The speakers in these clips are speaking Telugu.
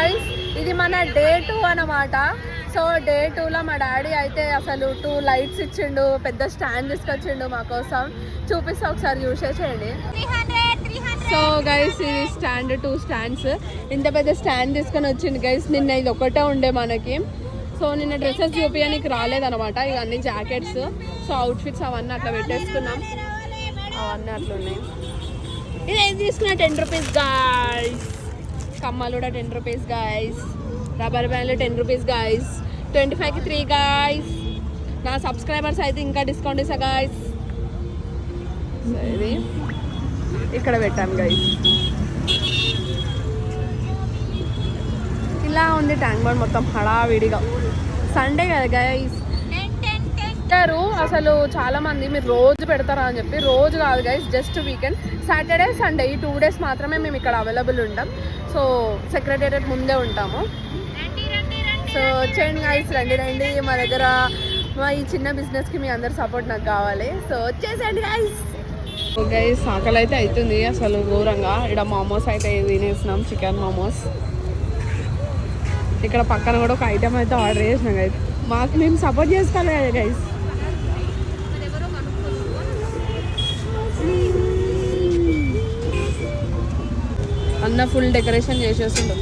గైస్ ఇది మన డే 2 అన్నమాట. సో డే 2లో మా డాడీ అయితే అసలు 2 లైట్స్ ఇచ్చిండు, పెద్ద స్టాండ్ తీసుకొచ్చిండు మా కోసం. చూపిస్తా ఒకసారి చూసేసేయండి. సో గైస్ ఇది స్టాండ్, 2 స్టాండ్స్. ఇంత పెద్ద స్టాండ్ తీసుకొని వచ్చింది గైస్. నిన్న ఇది ఒకటే ఉండే మనకి. సో నిన్న డ్రెస్సెస్ చూపించడానికి రాలేదన్నమాట. ఇవన్నీ జాకెట్స్, సో అవుట్ఫిట్స్ అవన్నీ అట్లా పెట్టేసుకున్నాం. అవన్నీ అట్లా ఉన్నాయి. ఇది ఏం తీసుకున్నా 10 రూపీస్ గాయస్. కమ్మలు కూడా 10 రూపీస్ గాయస్. రబ్బర్ బ్యాండ్లు 10 రూపీస్ గాయస్. 25కి 3 గాయస్. నా సబ్స్క్రైబర్స్ అయితే ఇంకా డిస్కౌంట్ ఇస్తా గాయస్. ఇది ఇక్కడ పెట్టాను గైస్. ఇలా ఉంది ట్యాంక్ బండ్ మొత్తం హడావిడిగా. సండే కదా గైస్. అసలు చాలా మంది మీరు రోజు పెడతారా అని చెప్పి. రోజు కాదు guys, just weekend, Saturday Sunday ఈ 2 days మాత్రమే మేము ఇక్కడ అవైలబుల్ ఉంటాం. సో సెక్రటేరియట్ ముందే ఉంటాము. సో వచ్చేయండి గైస్, రండి రండి మా దగ్గర. మా ఈ చిన్న బిజినెస్కి మీ అందరు సపోర్ట్ నాకు కావాలి. సో వచ్చేసేయండి గైస్. గైస్ ఆకలి అయితే అవుతుంది అసలు ఘోరంగా. ఇక్కడ మోమోస్ అయితే తినేసినాం, చికెన్ మోమోస్. ఇక్కడ పక్కన కూడా ఒక ఐటమ్ అయితే ఆర్డర్ చేసినాం గైస్. మాకు మేము సపోర్ట్ చేసుకోవాలి కదా గైస్. అన్న ఫుల్ డెకరేషన్ చేసేస్తుండు.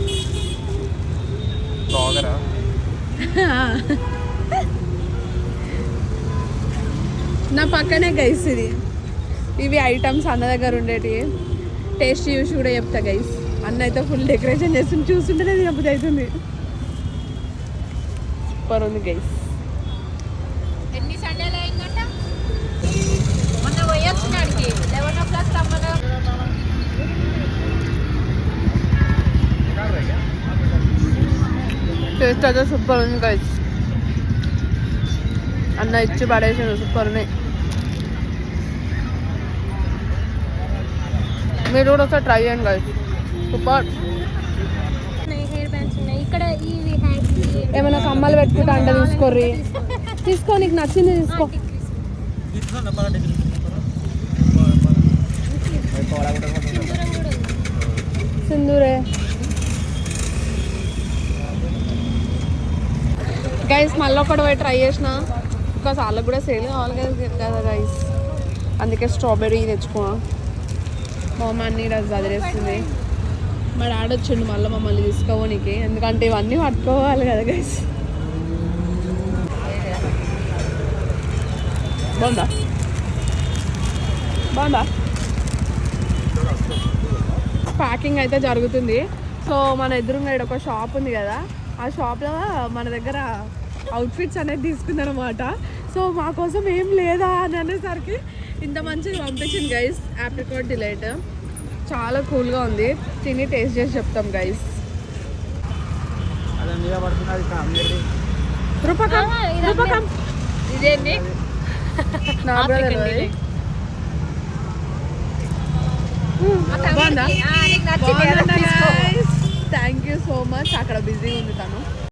నా పక్కనే గైస్ ఇది. ఇవి ఐటమ్స్ అన్న దగ్గర ఉండేటివి. టేస్ట్ చూసి కూడా చెప్తా గైస్. అన్న అయితే ఫుల్ డెకరేషన్ చేస్తుంది, చూస్తుంటేనే తినబుద్ధి అవుతుంది. సూపర్ ఉంది గైస్. ఎన్ని సండేలు అయిందంట మొన్న పోయొచ్చినాడికి 11 o'clock రమ్మను. టేస్ట్ అయితే సూపర్ ఉంది గైస్. అన్న ఇచ్చి పడేసాడు, సూపర్ ఉన్నాయి. మీరు కూడా ఒకసారి ట్రై చేయండి గైస్, సూపర్. ఇక్కడ ఏమైనా కమ్మలు పెట్టుకుంటా అంటే తీసుకోర్రి. తీసుకో, నీకు నచ్చింది తీసుకో. సింధూరే గైస్. మళ్ళీ ఒకటి పోయి ట్రై చేసిన, బికాస్ వాళ్ళకి కూడా సేల్ కావాలి కదా గైస్. అందుకే స్ట్రాబెర్రీ తెచ్చుకో. మా అమ్మ అన్ని చదివేస్తుంది. మా డాడీ వచ్చిండు మళ్ళీ మమ్మల్ని తీసుకోవడానికి, ఎందుకంటే ఇవన్నీ పట్టుకోవాలి కదా గైస్. బాగుందా బాగుందా? ప్యాకింగ్ అయితే జరుగుతుంది. సో మన ఎదురుగా ఇక్కడ ఒక షాప్ ఉంది కదా, ఆ షాప్లో మన దగ్గర అవుట్ఫిట్స్ అనేది తీసుకుందనమాట. సో మా కోసం ఏం లేదా అని అనేసరికి ఇంత మంచిగా పంపించింది గైస్. ఆప్రికాట్ డిలైట్ చాలా కూల్గా ఉంది. తిని టేస్ట్ చేసి చెప్తాం గైస్. రూపకం ఇదేంటి? నా బ్రదర్. బాగుందా? Thank you so much. అక్కడ బిజీ ఉంది తను.